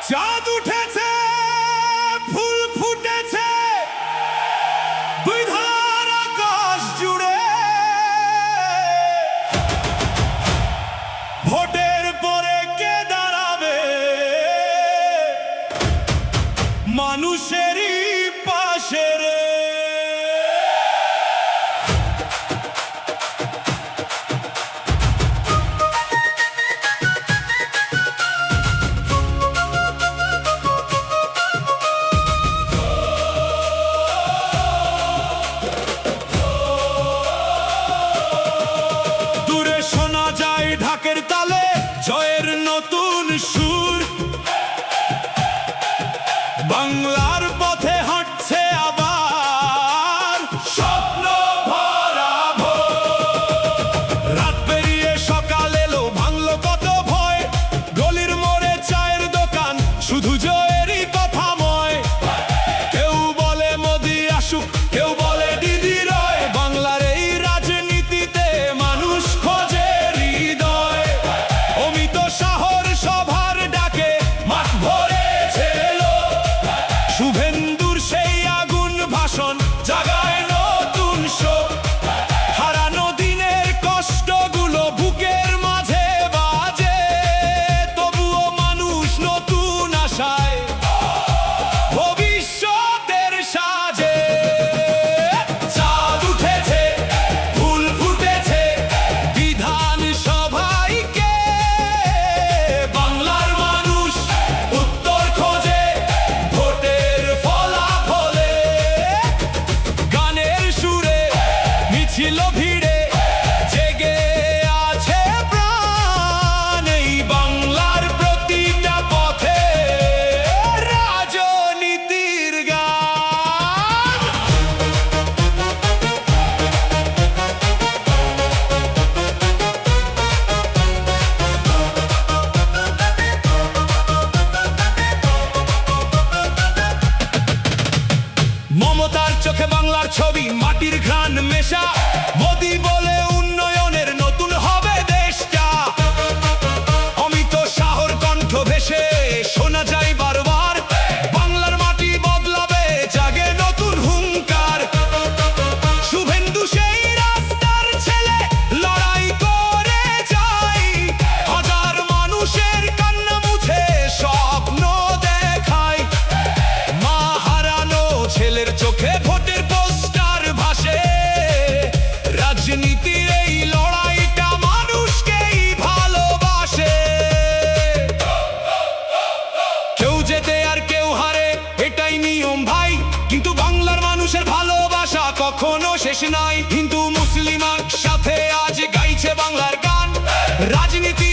চাঁদ উঠেছে, ফুল ফুটেছে দুই ধার আকাশ জুড়ে। ভোটের পরে কে দাঁড়াবে মানুষেরই পাশে রে? ঢাকের তালে জয়ের নতুন সুর, বাংলার পথে হাঁটছে আবার স্বপ্ন ভরা ভোর। রাত পেরিয়ে সকাল এলো, ভাঙলো কত ভয়, গলির মোড়ে চায়ের দোকান শুধু জয়েরই কথাময়। কেউ বলে মোদি আসুক, কেউ বলে দিদি রয়, বাংলার এই রাজনীতিতে মানুষ খোঁজে হৃদয়। অমিত শাহর সভার ডাকে মাঠ ভরেছে লোক, শুভেন্দুর সেই আগুন ভাষণ জাগায় নতুন শোক। হারানো দিনের কষ্টগুলো বুকের মাঝে বাজে, তবুও মানুষ নতুন আশায় ভবিষ্যতের সাজে। চাঁদ উঠেছে, ফুল ফুটেছে বিধানসভায়, কে বাংলার মানুষ উত্তর খোঁজে ভোটের ফলাফলে। গানের সুরে মিছিল ভিড়ে জেগে আছে প্রাণ, এই বাংলার প্রতিটা পথে রাজনীতির গান। মমতার চোখে বাংলার ছবি মাটির ঘ্রাণ মেশা, মোদি বলে উন্নয়নের নতুন হবে দেশটা। অমিত শাহর কণ্ঠ ভেসে শোনা যায় বারবার, বাংলার মাটি বদলাবে জাগে নতুন হুঙ্কার। শুভেন্দু সেই রাস্তার ছেলে, লড়াই করে যায়, হাজার মানুষের কান্না মুছে স্বপ্ন দেখায়। মা হারানো ছেলের চোখে ভোটের পোস্টার ভাসে, রাজনীতির এই লড়াইটা মানুষকেই ভালোবাসে। কেউ জেতে আর কেউ হারে এটাই নিয়ম ভাই, কিন্তু বাংলার মানুষের ভালোবাসা কখনো শেষ নাই। হিন্দু মুসলিম সাথে আজ গাইছে বাংলার গান, রাজনীতি